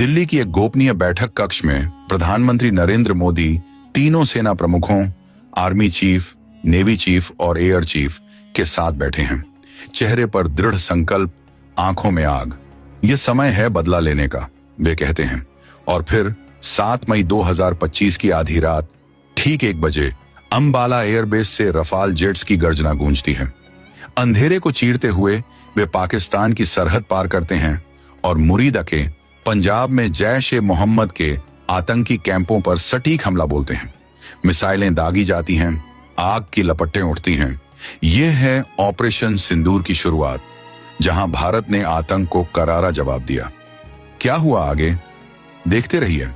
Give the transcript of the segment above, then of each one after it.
दिल्ली की एक गोपनीय बैठक कक्ष में प्रधानमंत्री नरेंद्र मोदी तीनों सेना प्रमुखों, आर्मी चीफ, नेवी चीफ और एयर चीफ के साथ बैठे हैं। चेहरे पर दृढ़ संकल्प, आंखों में आग। यह समय है बदला लेने का, वे कहते हैं। और फिर 7 मई 2025 की आधी रात ठीक 1 बजे अंबाला एयरबेस से रफाल जेट्स की गर्जना गूंजती है। अंधेरे को चीरते हुए वे पाकिस्तान की सरहद पार करते हैं और मुरीदा के पंजाब में जैश-ए-मोहम्मद के आतंकी कैंपों पर सटीक हमला बोलते हैं। मिसाइलें दागी जाती हैं, आग की लपटें उठती हैं। यह है ऑपरेशन सिंदूर की शुरुआत, जहां भारत ने आतंक को करारा जवाब दिया। क्या हुआ आगे, देखते रहिए।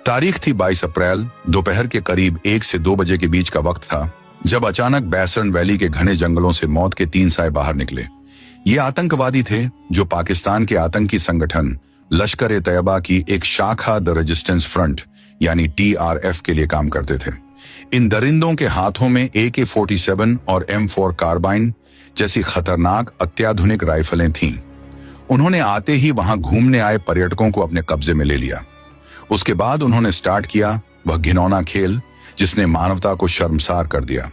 तारीख थी 22 अप्रैल। दोपहर के करीब 1 से 2 बजे के बीच का वक्त था, जब अचानक बैसरन वैली के घने जंगलों से मौत के 3 साए बाहर निकले। ये आतंकवादी थे जो पाकिस्तान के आतंकी संगठन लश्कर-ए-तैयबा की एक शाखा द रेजिस्टेंस फ्रंट यानी TRF के लिए काम करते थे। इन दरिंदों के हाथों में AK-47 और M4 कार्बाइन जैसी खतरनाक अत्याधुनिक राइफलें थीं। उन्होंने आते ही वहां घूमने आए पर्यटकों को अपने कब्जे में ले लिया। उसके बाद उन्होंने स्टार्ट किया वह घिनौना खेल जिसने मानवता को शर्मसार कर दिया।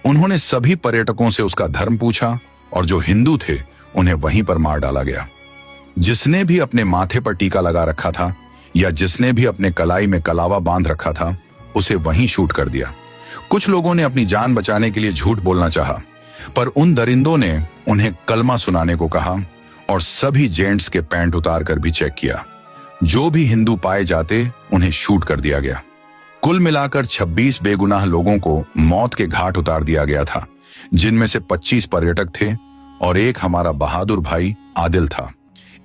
उन्होंने सभी पर्यटकों से उसका धर्म पूछा और जो हिंदू थे उन्हें वहीं पर मार डाला गया। जिसने भी अपने माथे पर टीका लगा रखा था या जिसने भी अपने कलाई में कलावा बांध रखा था, उसे वहीं शूट कर दिया। कुछ लोगों ने अपनी जान बचाने के लिए झूठ बोलना चाहा, पर उन दरिंदों ने उन्हें कलमा सुनाने को कहा और सभी जेंट्स के पैंट उतार कर भी चेक किया। जो भी हिंदू पाए जाते उन्हें शूट कर दिया गया। कुल मिलाकर 26 बेगुनाह लोगों को मौत के घाट उतार दिया गया था, जिनमें से 25 पर्यटक थे और एक हमारा बहादुर भाई आदिल था।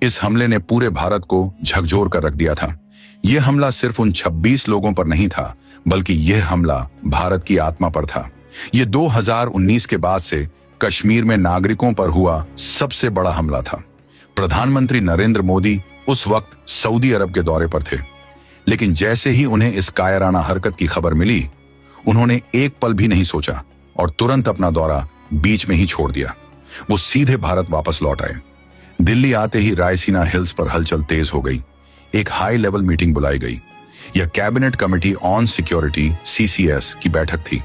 इस हमले ने पूरे भारत को झकझोर कर रख दिया था। यह हमला सिर्फ उन 26 लोगों पर नहीं था, बल्कि यह हमला भारत की आत्मा पर था। यह 2019 के बाद से कश्मीर में नागरिकों पर हुआ सबसे बड़ा हमला था। प्रधानमंत्री नरेंद्र मोदी उस वक्त सऊदी अरब के दौरे पर थे, लेकिन जैसे ही उन्हें इस कायराना हरकत की खबर मिली, उन्होंने एक पल भी नहीं सोचा और तुरंत अपना दौरा बीच में ही छोड़ दिया। वो सीधे भारत वापस लौट आए। दिल्ली आते ही रायसीना हिल्स पर हलचल तेज हो गई। एक हाई लेवल मीटिंग बुलाई गई। यह cabinet committee on security CCS की बैठक थी।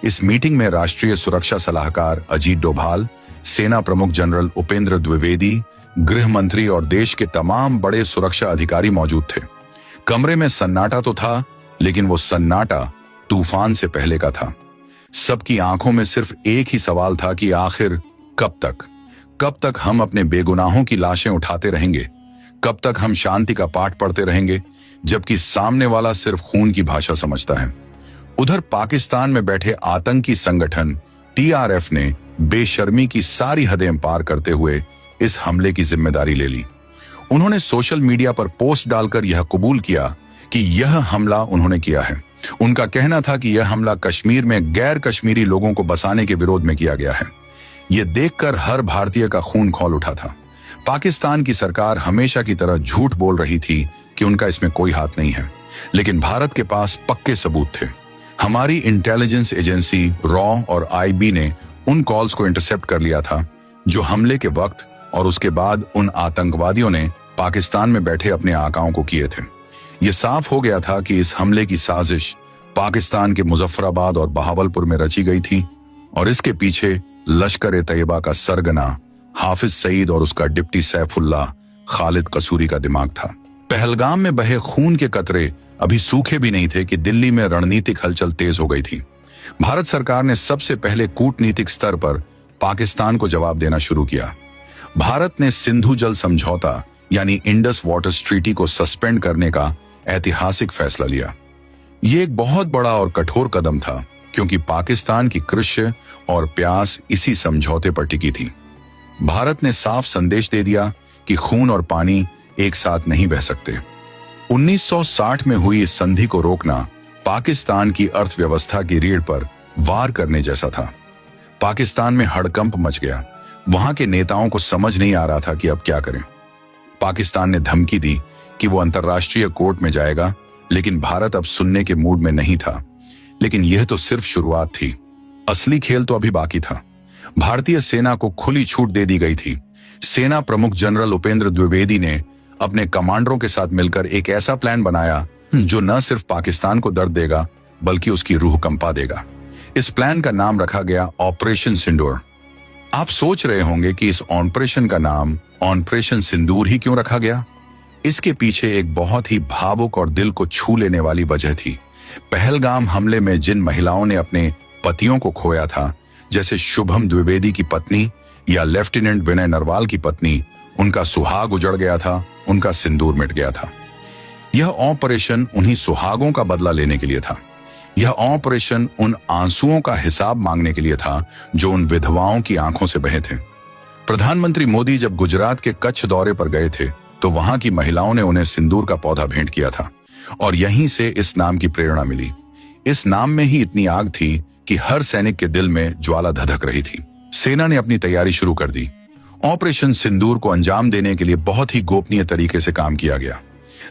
इस मीटिंग में राष्ट्रीय सुरक्षा सलाहकार अजीत डोभाल, सेना प्रमुख जनरल उपेंद्र द्विवेदी, गृह मंत्री और देश के तमाम बड़े सुरक्षा अधिकारी मौजूद थे। कमरे में सन्नाटा तो था, लेकिन वो सन्नाटा तूफान से पहले का था। सबकी आंखों में सिर्फ एक ही सवाल था कि आखिर कब तक हम अपने बेगुनाहों की लाशें उठाते रहेंगे? कब तक हम शांति का पाठ पढ़ते रहेंगे, जबकि सामने वाला सिर्फ खून की भाषा समझता है? उधर पाकिस्तान में बैठे आतंकी संगठन TRF ने बेशर्मी की सारी हदें पार करते हुए इस हमले की जिम्मेदारी ले ली। उन्होंने सोशल मीडिया पर पोस्ट डालकर यह कबूल किया कि यह हमला उन्होंने किया है। उनका कहना था कि यह हमला कश्मीर में गैर कश्मीरी लोगों को बसाने के विरोध में किया गया है। यह देखकर हर भारतीय का खून खौल उठा था। पाकिस्तान की सरकार हमेशा की तरह झूठ बोल रही थी कि उनका इसमें कोई हाथ नहीं है, लेकिन भारत के पास पक्के सबूत थे। हमारी इंटेलिजेंस एजेंसी रॉ और IB ने उन कॉल्स को इंटरसेप्ट कर लिया था जो हमले के वक्त और उसके बाद उन आतंकवादियों ने पाकिस्तान में बैठे अपने आकाओं को किए थे। यह साफ हो गया था कि इस हमले की साजिश पाकिस्तान के मुजफ्फराबाद और बहावलपुर में रची गई थी और इसके पीछे लश्कर-ए-तैयबा का सरगना हाफिज सईद और उसका डिप्टी सैफुल्लाह खालिद कसूरी का दिमाग था। पहलगाम में बहे खून के कतरे अभी सूखे भी नहीं थे कि दिल्ली में रणनीतिक हलचल तेज हो गई थी। भारत सरकार ने सबसे पहले कूटनीतिक स्तर पर पाकिस्तान को जवाब देना शुरू किया। भारत ने सिंधु जल समझौता यानी इंडस वाटर्स ट्रीटी को सस्पेंड करने का ऐतिहासिक फैसला लिया। ये एक बहुत बड़ा और कठोर कदम था, क्योंकि पाकिस्तान की कृषि और प्यास इसी समझौते पर टिकी थी। भारत ने साफ संदेश दे दिया कि खून और पानी एक साथ नहीं बह सकते। 1960 में हुई इस संधि को रोकना पाकिस्तान की अर्थव्यवस्था की रीढ़ पर वार करने जैसा था। पाकिस्तान में हड़कंप मच गया। वहां के नेताओं को समझ नहीं आ रहा था कि अब क्या करें। पाकिस्तान ने धमकी दी कि वो अंतर्राष्ट्रीय कोर्ट में जाएगा, लेकिन भारत अब सुनने के मूड में नहीं था। लेकिन यह तो सिर्फ शुरुआत थी। असली खेल तो अभी बाकी था। भारतीय सेना को खुली छूट दे दी गई थी। सेना प्रमुख जनरल उपेंद्र द्विवेदी ने अपने कमांडरों के साथ मिलकर एक ऐसा प्लान बनाया जो न सिर्फ पाकिस्तान को दर्द देगा बल्कि उसकी रूह कंपा देगा। इस प्लान का नाम रखा गया ऑपरेशन सिंदूर। आप सोच रहे होंगे कि इस ऑपरेशन का नाम ऑपरेशन सिंदूर ही क्यों रखा गया। इसके पीछे एक बहुत ही भावुक और दिल को छू लेने वाली वजह थी। पहलगाम हमले में जिन महिलाओं ने अपने पतियों को खोया था, जैसे शुभम द्विवेदी की पत्नी या लेफ्टिनेंट विनय नरवाल की पत्नी, उनका सुहाग उजड़ गया था, उनका सिंदूर मिट गया था। यह ऑपरेशन उन्हीं सुहागों का बदला लेने के लिए था। यह ऑपरेशन उन आंसुओं का हिसाब मांगने के लिए था जो उन विधवाओं की आंखों से बहे थे। प्रधानमंत्री मोदी जब गुजरात के कच्छ दौरे पर गए थे तो वहां की महिलाओं ने उन्हें सिंदूर का पौधा भेंट किया था और यहीं से इस नाम की प्रेरणा मिली। इस नाम में ही इतनी आग थी कि हर सैनिक के दिल में ज्वाला धधक रही थी। सेना ने अपनी तैयारी शुरू कर दी। ऑपरेशन सिंदूर को अंजाम देने के लिए बहुत ही गोपनीय तरीके से काम किया गया।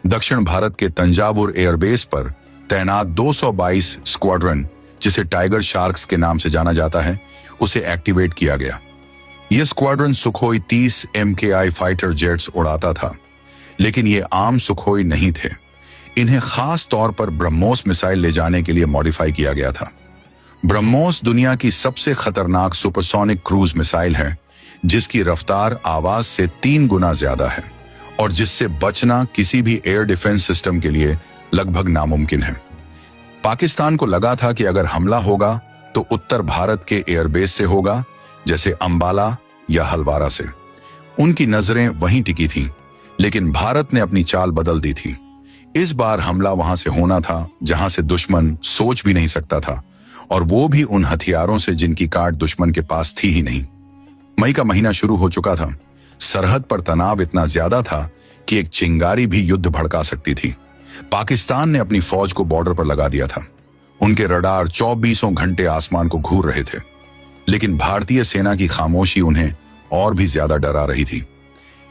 दक्षिण भारत के तंजावुर एयरबेस पर तैनात 222 स्क्वाड्रन, जिसे टाइगर शार्क्स के नाम से जाना जाता है, उसे एक्टिवेट किया गया। यह squadron Sukhoi 30 MKI fighter jets उड़ाता था, लेकिन ये आम सुखोई नहीं थे। इन्हें खास तौर पर ब्रह्मोस मिसाइल ले जाने के लिए मॉडिफाई किया गया था। ब्रह्मोस दुनिया की सबसे खतरनाक सुपरसोनिक क्रूज मिसाइल है, जिसकी रफ्तार आवाज से 3 गुना ज्यादा है और जिससे बचना किसी भी एयर डिफेंस सिस्टम के लिए लगभग नामुमकिन है। पाकिस्तान को लगा था कि अगर हमला होगा तो उत्तर भारत के एयरबेस से होगा, जैसे अंबाला या हलवारा से। उनकी नजरें वहीं टिकी थीं, लेकिन भारत ने अपनी चाल बदल दी थी। इस बार हमला वहां से होना था जहां से दुश्मन सोच भी नहीं सकता था, और वो भी उन हथियारों से जिनकी काट दुश्मन के पास थी ही नहीं। मई का महीना शुरू हो चुका था। सरहद पर तनाव इतना ज्यादा था कि एक चिंगारी भी युद्ध भड़का सकती थी। पाकिस्तान ने अपनी फौज को बॉर्डर पर लगा दिया था। उनके रडार 24 घंटे आसमान को घूर रहे थे, लेकिन भारतीय सेना की खामोशी उन्हें और भी ज्यादा डरा रही थी।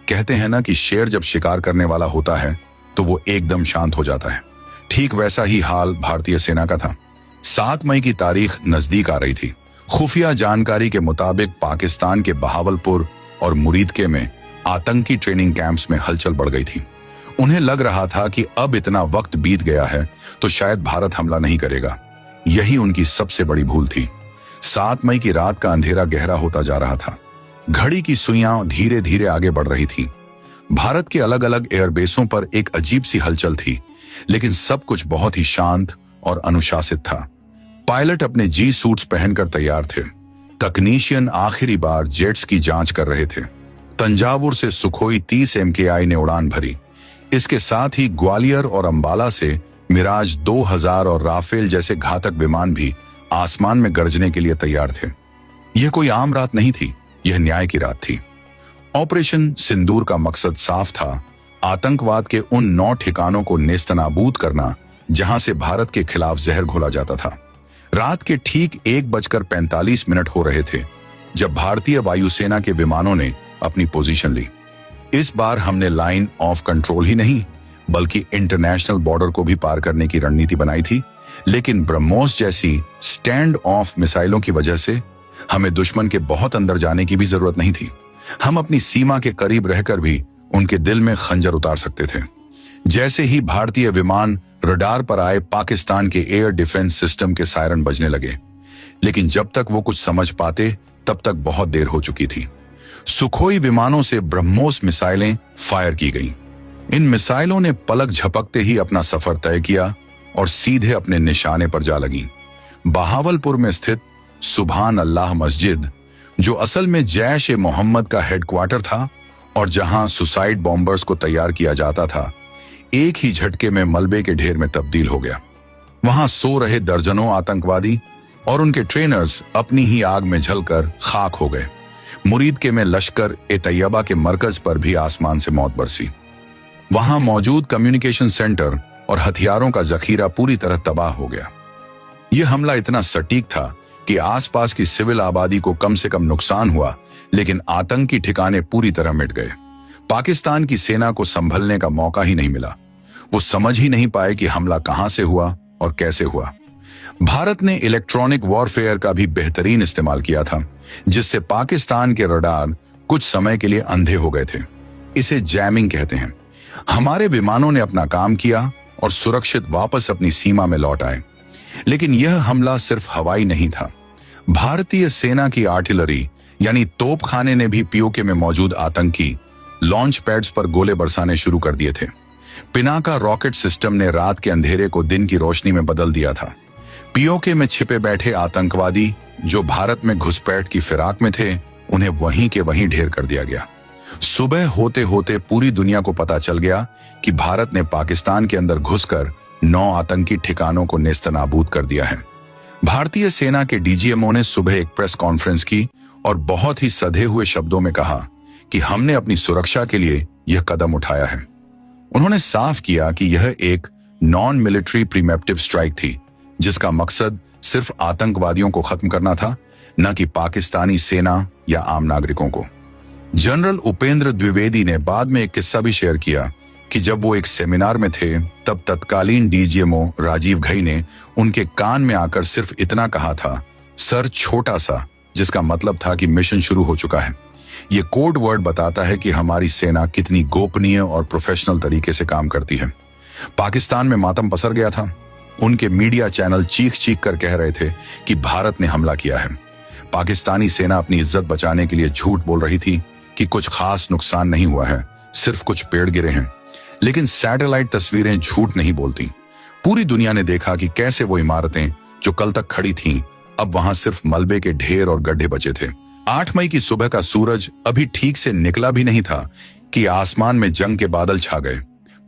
कहते हैं ना कि शेर जब शिकार करने वाला होता है तो वो एकदम शांत हो जाता है। ठीक वैसा ही हाल भारतीय सेना का था। 7 मई की तारीख नजदीक आ रही थी। खुफिया जानकारी के मुताबिक पाकिस्तान के बहावलपुर और मुरीदके में आतंकी ट्रेनिंग कैंप्स में हलचल बढ़ गई थी। उन्हें लग रहा था कि अब इतना वक्त बीत गया है तो शायद भारत हमला नहीं करेगा। यही उनकी सबसे बड़ी भूल थी। 7 मई की रात का अंधेरा गहरा होता जा रहा था। घड़ी की सुइयां धीरे धीरे आगे बढ़ रही थी। भारत के अलग अलग एयरबेसों पर एक अजीब सी हलचल थी, लेकिन सब कुछ बहुत ही शांत और अनुशासित था। पायलट अपने जी सूट्स पहनकर तैयार थे। तकनीशियन आखिरी बार जेट्स की जांच कर रहे थे। तंजावुर से सुखोई 30 MKI ने उड़ान भरी। इसके साथ ही ग्वालियर और अंबाला से मिराज 2000 और राफेल जैसे घातक विमान भी आसमान में गरजने के लिए तैयार थे। यह कोई आम रात नहीं थी, यह न्याय की रात थी। ऑपरेशन सिंदूर का मकसद साफ था, आतंकवाद के उन 9 ठिकानों को नेस्तनाबूद करना जहां से भारत के खिलाफ जहर घोला जाता था। रात के ठीक 1:45 हो रहे थे जब भारतीय वायुसेना के विमानों ने अपनी पोजीशन ली। इस बार हमने लाइन ऑफ कंट्रोल ही नहीं बल्कि इंटरनेशनल बॉर्डर को भी पार करने की रणनीति बनाई थी, लेकिन ब्रह्मोस जैसी स्टैंड ऑफ मिसाइलों की वजह से हमें दुश्मन के बहुत अंदर जाने की भी जरूरत नहीं थी। हम अपनी सीमा के करीब रहकर भी उनके दिल में खंजर उतार सकते थे। जैसे ही भारतीय विमान रडार पर आए, पाकिस्तान के एयर डिफेंस सिस्टम के सायरन बजने लगे, लेकिन जब तक वो कुछ समझ पाते तब तक बहुत देर हो चुकी थी। सुखोई विमानों से ब्रह्मोस मिसाइलें फायर की गईं। इन मिसाइलों ने पलक झपकते ही अपना सफर तय किया और सीधे अपने निशाने पर जा लगीं। बहावलपुर में स्थित सुभान अल्लाह मस्जिद, जो असल में जैश ए मोहम्मद का हेडक्वार्टर था और जहां सुसाइड बॉम्बर्स को तैयार किया जाता था, एक ही झटके में मलबे के ढेर में तब्दील हो गया। वहां सो रहे दर्जनों आतंकवादी और उनके ट्रेनर्स अपनी ही आग में जलकर खाक हो गए। मुरीदके में लश्कर ए तैयबा के मरकज पर भी आसमान से मौत बरसी। वहां मौजूद कम्युनिकेशन सेंटर और हथियारों का जखीरा पूरी तरह तबाह हो गया। यह हमला इतना सटीक था कि आसपास की सिविल आबादी को कम से कम नुकसान हुआ, लेकिन आतंकी ठिकाने पूरी तरह मिट गए। पाकिस्तान की सेना को संभलने का मौका ही नहीं मिला। वो समझ ही नहीं पाए कि हमला कहां से हुआ और कैसे हुआ। भारत ने इलेक्ट्रॉनिक वॉरफेयर का भी बेहतरीन इस्तेमाल किया था, जिससे पाकिस्तान के रडार कुछ समय के लिए अंधे हो गए थे। इसे जैमिंग कहते हैं। हमारे विमानों ने अपना काम किया और सुरक्षित वापस अपनी सीमा में लौट आए। लेकिन यह हमला सिर्फ हवाई नहीं था। भारतीय सेना की आर्टिलरी यानी तोपखाने ने भी पीओके में मौजूद आतंकी लॉन्च पैड्स पर गोले बरसाने शुरू कर दिए थे। पिनाका रॉकेट सिस्टम ने रात के अंधेरे को दिन की रोशनी में बदल दिया था। पीओके में छिपे बैठे आतंकवादी जो भारत में घुसपैठ की फिराक में थे, उन्हें वहीं के वहीं ढेर कर दिया गया। सुबह होते होते पूरी दुनिया को पता चल गया कि भारत ने पाकिस्तान के अंदर घुसकर 9 आतंकी ठिकानों को नेस्तनाबूद कर दिया है। भारतीय सेना के डीजीएमओ ने सुबह एक प्रेस कॉन्फ्रेंस की और बहुत ही सधे हुए शब्दों में कहा कि हमने अपनी सुरक्षा के लिए यह कदम उठाया है। उन्होंने साफ किया कि यह एक नॉन मिलिट्री प्रीमेप्टिव स्ट्राइक थी, जिसका मकसद सिर्फ आतंकवादियों को खत्म करना था, न कि पाकिस्तानी सेना या आम नागरिकों को। जनरल उपेंद्र द्विवेदी ने बाद में एक किस्सा भी शेयर किया कि जब वो एक सेमिनार में थे, तब तत्कालीन डीजीएमओ राजीव घई ने उनके कान में आकर सिर्फ इतना कहा था, सर छोटा सा, जिसका मतलब था कि मिशन शुरू हो चुका है। ये कोड वर्ड बताता है कि हमारी सेना कितनी गोपनीय और प्रोफेशनल तरीके से काम करती है। पाकिस्तान में मातम पसर गया था। उनके मीडिया चैनल चीख चीख कर कह रहे थे कि भारत ने हमला किया है। पाकिस्तानी सेना अपनी इज्जत बचाने के लिए झूठ बोल रही थी कि कुछ खास नुकसान नहीं हुआ है, सिर्फ कुछ पेड़ गिरे हैं। लेकिन सैटेलाइट तस्वीरें झूठ नहीं बोलती। पूरी दुनिया ने देखा कि कैसे वो इमारतें जो कल तक खड़ी थीं, अब वहां सिर्फ मलबे के ढेर और गड्ढे बचे थे। 8 मई की सुबह का सूरज अभी ठीक से निकला भी नहीं था कि आसमान में जंग के बादल छा गए।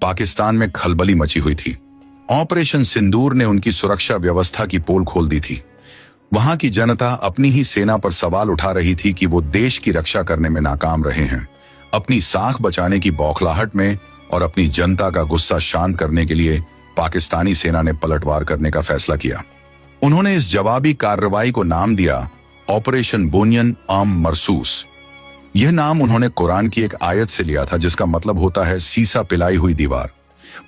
पाकिस्तान में खलबली मची हुई थी। ऑपरेशन सिंदूर ने उनकी सुरक्षा व्यवस्था की पोल खोल दी थी। वहां की जनता अपनी ही सेना पर सवाल उठा रही थी कि वो देश की रक्षा करने में नाकाम रहे हैं। अपनी साख बचाने की बौखलाहट में और अपनी जनता का गुस्सा शांत करने के लिए पाकिस्तानी सेना ने पलटवार करने का फैसला किया। उन्होंने इस जवाबी कार्रवाई को नाम दिया ऑपरेशन बुनियन आम मरसूस। यह नाम उन्होंने कुरान की एक आयत से लिया था, जिसका मतलब होता है सीसा पिलाई हुई दीवार।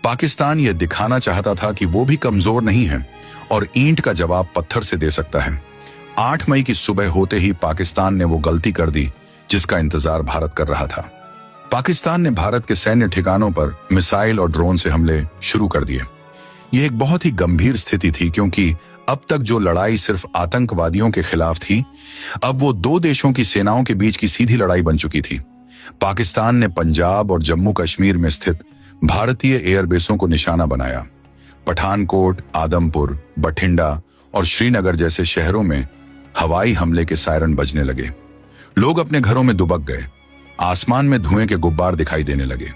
पाकिस्तान यह दिखाना चाहता था कि वो भी कमजोर नहीं है और ईंट का जवाब पत्थर से दे सकता है। 8 मई की सुबह होते ही पाकिस्तान ने वो गलती कर दी जिसका इंतजार भारत कर रहा था। पाकिस्तान ने भारत के सैन्य ठिकानों पर मिसाइल और ड्रोन से हमले शुरू कर दिए। यह एक बहुत ही गंभीर स्थिति थी, क्योंकि अब तक जो लड़ाई सिर्फ आतंकवादियों के खिलाफ थी, अब वो 2 देशों की सेनाओं के बीच की सीधी लड़ाई बन चुकी थी। पाकिस्तान ने पंजाब और जम्मू कश्मीर में स्थित भारतीय एयरबेसों को निशाना बनाया। पठानकोट, आदमपुर, बठिंडा और श्रीनगर जैसे शहरों में हवाई हमले के सायरन बजने लगे। लोग अपने घरों में दुबक गए। आसमान में धुएं के गुब्बार दिखाई देने लगे।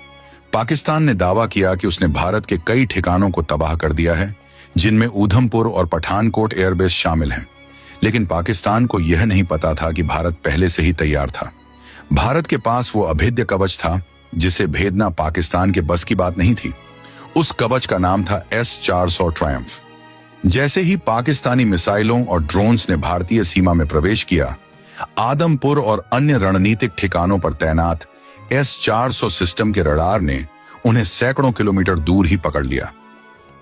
पाकिस्तान ने दावा किया कि उसने भारत के कई ठिकानों को तबाह कर दिया है, जिनमें ऊधमपुर और पठानकोट एयरबेस शामिल हैं। लेकिन पाकिस्तान को यह नहीं पता था कि भारत पहले से ही तैयार था। भारत के पास वो अभेद्य कवच था जिसे भेदना पाकिस्तान के बस की बात नहीं थी। उस कवच का नाम था S-400 ट्रायम्फ। जैसे ही पाकिस्तानी मिसाइलों और ड्रोन्स ने भारतीय सीमा में प्रवेश किया, आदमपुर और अन्य रणनीतिक ठिकानों पर तैनात S-400 सिस्टम के रडार ने उन्हें सैकड़ों किलोमीटर दूर ही पकड़ लिया।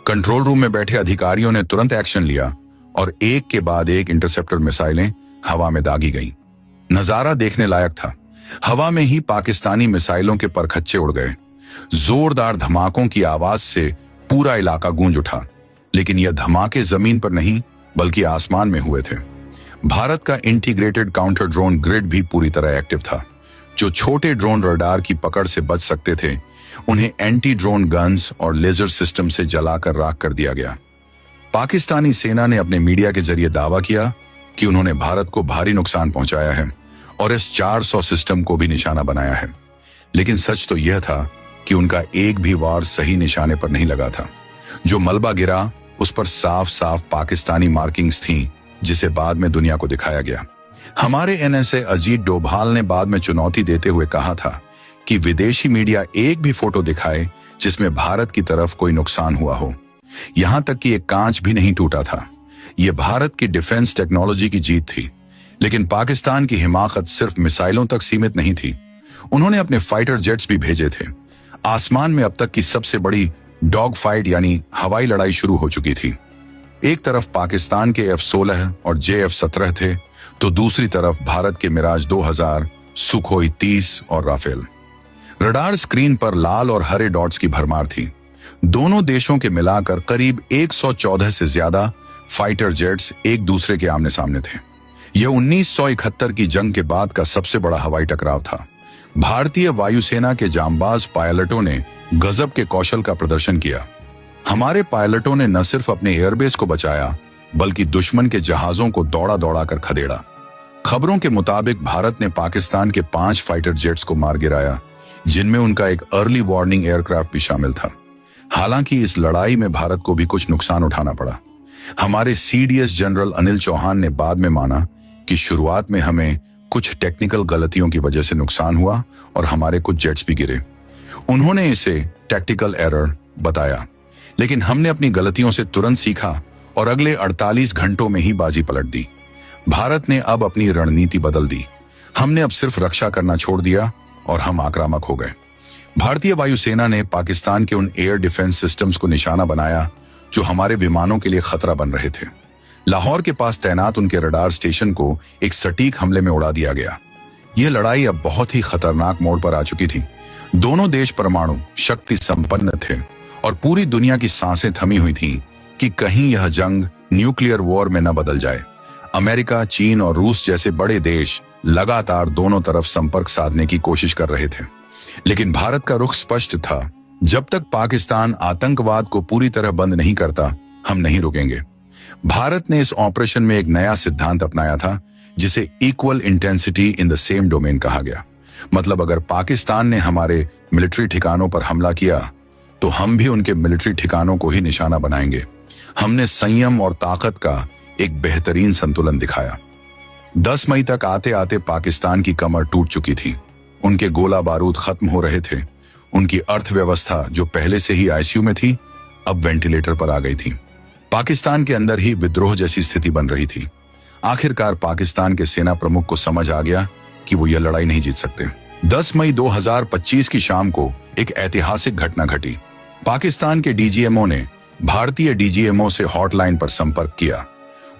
कंट्रोल रूम में बैठे अधिकारियों ने तुरंत एक्शन लिया और एक के बाद एक इंटरसेप्टर मिसाइलें हवा में दागी गईं। नजारा देखने लायक था। हवा में ही पाकिस्तानी मिसाइलों के परखच्चे उड़ गए। जोरदार धमाकों की आवाज से पूरा इलाका गूंज उठा। लेकिन यह धमाके जमीन पर नहीं बल्कि आसमान में हुए थे। भारत का इंटीग्रेटेड काउंटर ड्रोन ग्रिड भी पूरी तरह एक्टिव था। जो छोटे ड्रोन रडार की पकड़ से बच सकते थे, उन्हें एंटी ड्रोन गन्स और लेजर सिस्टम से जलाकर राख कर दिया गया। पाकिस्तानी सेना ने अपने मीडिया के जरिए दावा किया कि उन्होंने भारत को भारी नुकसान पहुंचाया है और S-400 सिस्टम को भी निशाना बनाया है। लेकिन सच तो यह था कि उनका एक भी वार सही निशाने पर नहीं लगा था। जो मलबा गिरा उस पर साफ साफ पाकिस्तानी मार्किंग्स थीं, जिसे बाद में दुनिया को दिखाया गया। हमारे NSA अजीत डोभाल ने बाद में चुनौती देते हुए कहा था कि विदेशी मीडिया एक भी फोटो दिखाए जिसमें भारत की तरफ कोई नुकसान हुआ हो। यहां तक कि एक कांच भी नहीं टूटा था। यह भारत की डिफेंस टेक्नोलॉजी की जीत थी। लेकिन पाकिस्तान की हिमाकत सिर्फ मिसाइलों तक सीमित नहीं थी। उन्होंने अपने फाइटर जेट्स भी भेजे थे। आसमान में अब तक की सबसे बड़ी डॉग फाइट यानी हवाई लड़ाई शुरू हो चुकी थी। एक तरफ पाकिस्तान के F-16 और JF-17 थे, तो दूसरी तरफ भारत के मिराज 2000 सुखोई 30 और राफेल। रडार स्क्रीन पर लाल और हरे डॉट्स की भरमार थी। दोनों देशों के मिलाकर करीब 114 से ज्यादा फाइटर जेट्स एक दूसरे के आमने सामने थे। यह 1971 की जंग के बाद का सबसे बड़ा हवाई टकराव था। भारतीय वायुसेना के जांबाज पायलटों ने गजब के कौशल का प्रदर्शन किया। हमारे पायलटों ने न सिर्फ अपने एयरबेस को बचाया, बल्कि दुश्मन के जहाजों को दौड़ा दौड़ा कर खदेड़ा। खबरों के मुताबिक भारत ने पाकिस्तान के 5 फाइटर जेट्स को मार गिराया, जिनमें उनका एक अर्ली वार्निंग एयरक्राफ्ट भी शामिल था। हालांकि इस लड़ाई में भारत को भी कुछ नुकसान उठाना पड़ा। हमारे सीडीएस जनरल अनिल चौहान ने बाद में माना कि शुरुआत में हमें कुछ टेक्निकल गलतियों की वजह से नुकसान हुआ और हमारे कुछ जेट्स भी गिरे। उन्होंने इसे टैक्टिकल एरर बताया, लेकिन हमने अपनी गलतियों से तुरंत सीखा और अगले 48 घंटों में ही बाजी पलट दी। भारत ने अब अपनी रणनीति बदल दी। हमने अब सिर्फ रक्षा करना छोड़ दिया और हम आक्रामक हो गए। भारतीय वायुसेना ने पाकिस्तान के उन एयर डिफेंस सिस्टम्स को निशाना बनाया जो हमारे विमानों के लिए खतरा बन रहे थे। लाहौर के पास तैनात उनके रडार स्टेशन को एक सटीक हमले में उड़ा दिया गया। यह लड़ाई अब बहुत ही खतरनाक मोड़ पर आ चुकी थी। दोनों देश परमाणु शक्ति संपन्न थे और पूरी दुनिया की सांसें थमी हुई थीं कि कहीं यह जंग न्यूक्लियर वॉर में न बदल जाए। अमेरिका, चीन और रूस जैसे बड़े देश लगातार दोनों तरफ संपर्क साधने की कोशिश कर रहे थे, लेकिन भारत का रुख स्पष्ट था। जब तक पाकिस्तान आतंकवाद को पूरी तरह बंद नहीं करता, हम नहीं रुकेंगे। भारत ने इस ऑपरेशन में एक नया सिद्धांत अपनाया था, जिसे equal intensity in the same domain कहा गया। मतलब अगर पाकिस्तान ने हमारे मिलिट्री ठिकानों पर हमला किया, तो हम भी उनके मिलिट्री ठिकानों को ही निशाना बनाएंगे। हमने संयम और ताकत का एक बेहतरीन संतुलन दिखाया। 10 मई तक आते आते पाकिस्तान की कमर टूट चुकी थी। उनके गोला बारूद खत्म हो रहे थे। उनकी अर्थव्यवस्था जो पहले से ही आईसीयू में थी, अब वेंटिलेटर पर आ गई थी। पाकिस्तान के अंदर ही विद्रोह जैसी स्थिति बन रही थी। आखिरकार पाकिस्तान के सेना प्रमुख को समझ आ गया कि वो यह लड़ाई नहीं जीत सकते। 10 मई 2025 की शाम को एक ऐतिहासिक घटना घटी। पाकिस्तान के डीजीएमओ ने भारतीय डीजीएमओ से हॉटलाइन पर संपर्क किया।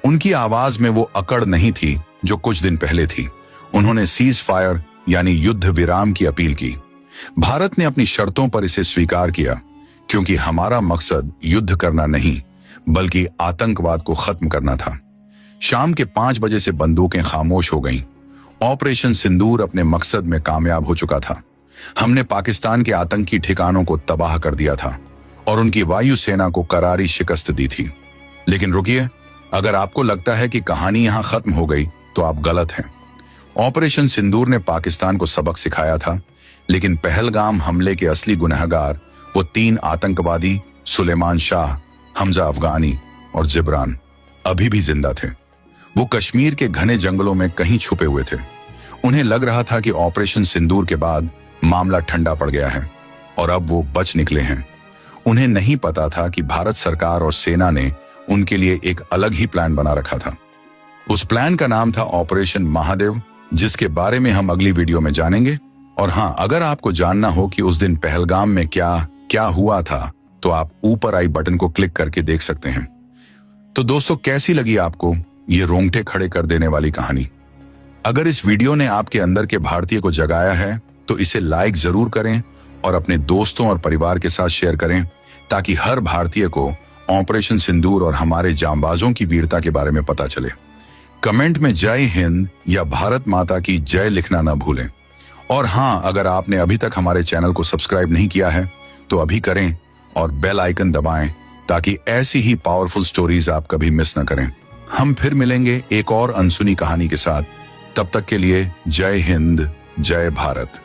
उनकी आवाज में वो अकड़ नहीं थी जो कुछ दिन पहले थी। उन्होंने सीज फायर यानी युद्ध विराम की अपील की। भारत ने अपनी शर्तों पर इसे स्वीकार किया, क्योंकि हमारा मकसद युद्ध करना नहीं, बल्कि आतंकवाद को खत्म करना था। शाम के 5 बजे से बंदूकें खामोश हो गईं। ऑपरेशन सिंदूर अपने मकसद में कामयाब हो चुका था। हमने पाकिस्तान के आतंकी ठिकानों को तबाह कर दिया था और उनकी वायुसेना को करारी शिकस्त दी थी। लेकिन रुकिए, अगर आपको लगता है कि कहानी यहां खत्म हो गई, तो आप गलत हैं। ऑपरेशन सिंदूर ने पाकिस्तान को सबक सिखाया था, लेकिन पहलगाम हमले के असली गुनहगार वो 3 आतंकवादी सुलेमान शाह, हमजा अफगानी और जिब्रान अभी भी जिंदा थे। वो कश्मीर के घने जंगलों में कहीं छुपे हुए थे। उन्हें लग रहा था कि ऑपरेशन सिंदूर के बाद मामला ठंडा पड़ गया है और अब वो बच निकले हैं। उन्हें नहीं पता था कि भारत सरकार और सेना ने उनके लिए एक अलग ही प्लान बना रखा था। उस प्लान का नाम था ऑपरेशन महादेव, जिसके बारे में हम अगली वीडियो में जानेंगे। और हाँ, अगर आपको जानना हो कि उस दिन पहलगाम में क्या क्या हुआ था, तो आप ऊपर आई बटन को क्लिक करके देख सकते हैं। तो दोस्तों, कैसी लगी आपको ये रोंगटे खड़े कर देने वाली कहानी? अगर इस वीडियो ने आपके अंदर के भारतीय को जगाया है, तो इसे लाइक जरूर करें और अपने दोस्तों और परिवार के साथ शेयर करें, ताकि हर भारतीय को ऑपरेशन सिंदूर और हमारे जांबाजों की वीरता के बारे में पता चले। कमेंट में जय हिंद या भारत माता की जय लिखना ना भूलें। और हाँ, अगर आपने अभी तक हमारे चैनल को सब्सक्राइब नहीं किया है, तो अभी करें और बेल आइकन दबाएं, ताकि ऐसी ही पावरफुल स्टोरीज आप कभी मिस न करें। हम फिर मिलेंगे एक और अनसुनी कहानी के साथ। तब तक के लिए जय हिंद, जय भारत।